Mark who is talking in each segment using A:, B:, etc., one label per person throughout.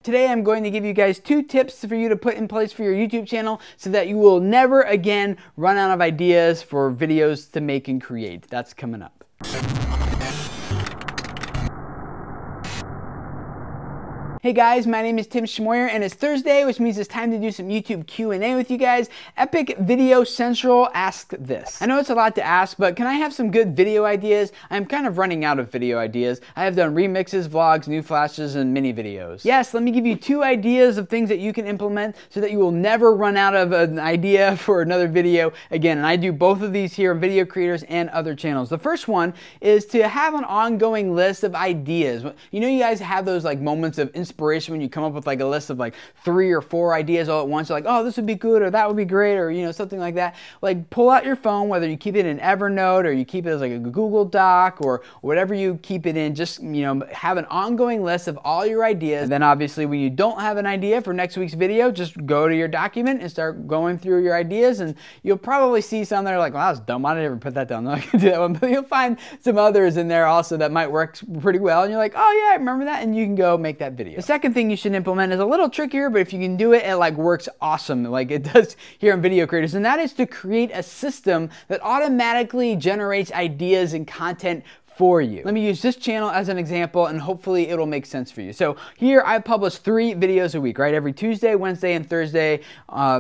A: Today I'm going to give you guys 2 tips for you to put in place for your YouTube channel so that you will never again run out of ideas for videos to make and create. That's coming up. Hey guys, my name is Tim Schmoyer and it's Thursday, which means it's time to do some YouTube Q&A with you guys. Epic Video Central asked this. I know it's a lot to ask, but can I have some good video ideas? I'm kind of running out of video ideas. I have done remixes, vlogs, new flashes, and mini videos. Yes, let me give you 2 ideas of things that you can implement so that you will never run out of an idea for another video again. And I do both of these here, video creators and other channels. The first one is to have an ongoing list of ideas. You know, you guys have those like moments of inspiration when you come up with like a list of like 3 or 4 ideas all at once. You're like, oh, this would be good, or that would be great, or you know, something like that. Like pull out your phone, whether you keep it in Evernote or you keep it as like a Google Doc or whatever you keep it in, just, you know, have an ongoing list of all your ideas. And then obviously when you don't have an idea for next week's video, just go to your document and start going through your ideas, and you'll probably see some that are like, well, that was dumb, I didn't ever put that down. No, I can do that one. But you'll find some others in there also that might work pretty well, and you're like, oh yeah, I remember that, and you can go make that video. The second thing you should implement is a little trickier, but if you can do it, it like works awesome, like it does here on Video Creators, and that is to create a system that automatically generates ideas and content for you. Let me use this channel as an example, and hopefully it'll make sense for you. So here I publish 3 videos a week, right? Every Tuesday, Wednesday, and Thursday,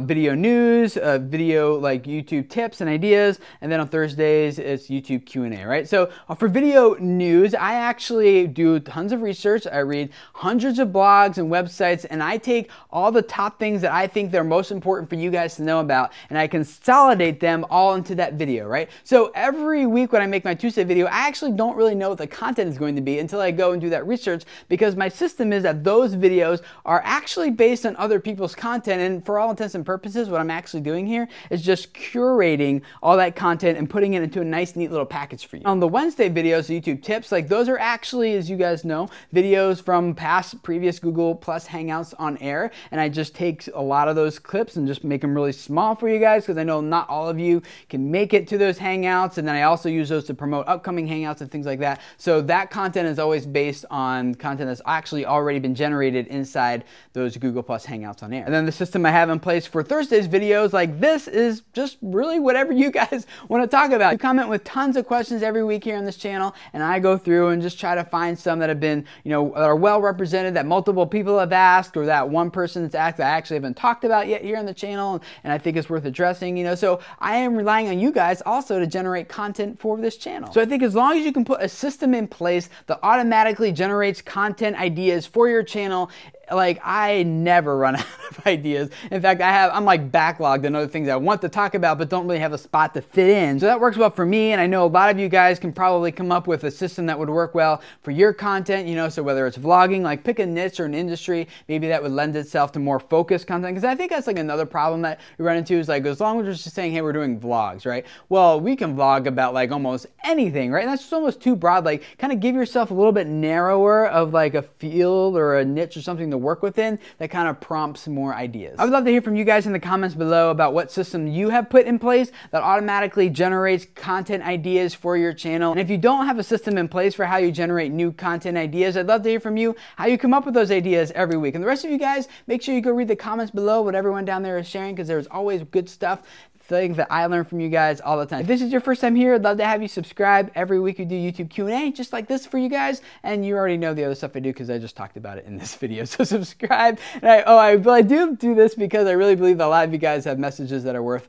A: video news, video like YouTube tips and ideas, and then on Thursdays it's YouTube Q&A, right? So for video news, I actually do tons of research. I read hundreds of blogs and websites, and I take all the top things that I think they're most important for you guys to know about, and I consolidate them all into that video, right? So every week when I make my Tuesday video, I actually don't really know what the content is going to be until I go and do that research, because my system is that those videos are actually based on other people's content, and for all intents and purposes what I'm actually doing here is just curating all that content and putting it into a nice neat little package for you. On the Wednesday videos, YouTube tips, like those are actually, as you guys know, videos from previous Google Plus Hangouts on air, and I just take a lot of those clips and just make them really small for you guys, because I know not all of you can make it to those Hangouts, and then I also use those to promote upcoming Hangouts and things like that. So that content is always based on content that's actually already been generated inside those Google Plus Hangouts on air. And then the system I have in place for Thursday's videos, like this, is just really whatever you guys want to talk about. You comment with tons of questions every week here on this channel, and I go through and just try to find some that have been, you know, that are well represented, that multiple people have asked, or that one person's asked that I actually haven't talked about yet here on the channel, and I think it's worth addressing, you know. So I am relying on you guys also to generate content for this channel. So I think as long as you can put a system in place that automatically generates content ideas for your channel, like I never run out of ideas. In fact, I'm like backlogged on other things I want to talk about but don't really have a spot to fit in. So that works well for me, and I know a lot of you guys can probably come up with a system that would work well for your content, you know. So whether it's vlogging, like pick a niche or an industry, maybe that would lend itself to more focused content, because I think that's like another problem that we run into is like, as long as we're just saying, hey, we're doing vlogs, right? Well, we can vlog about like almost anything, right? And that's just almost too broad. Like kind of give yourself a little bit narrower of like a field or a niche or something to work within that kind of prompts more ideas. I would love to hear from you guys in the comments below about what system you have put in place that automatically generates content ideas for your channel. And if you don't have a system in place for how you generate new content ideas, I'd love to hear from you how you come up with those ideas every week. And the rest of you guys, make sure you go read the comments below, what everyone down there is sharing, because there's always good stuff, things that I learn from you guys all the time. If this is your first time here, I'd love to have you subscribe. Every week we do YouTube Q&A just like this for you guys, and you already know the other stuff I do because I just talked about it in this video. So subscribe. And I do this because I really believe that a lot of you guys have messages that are worth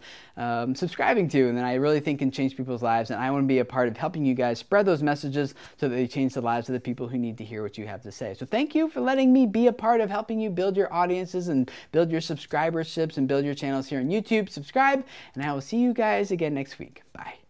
A: subscribing to, and that I really think can change people's lives, and I want to be a part of helping you guys spread those messages so that they change the lives of the people who need to hear what you have to say. So thank you for letting me be a part of helping you build your audiences and build your subscriberships and build your channels here on YouTube. Subscribe, and I will see you guys again next week. Bye.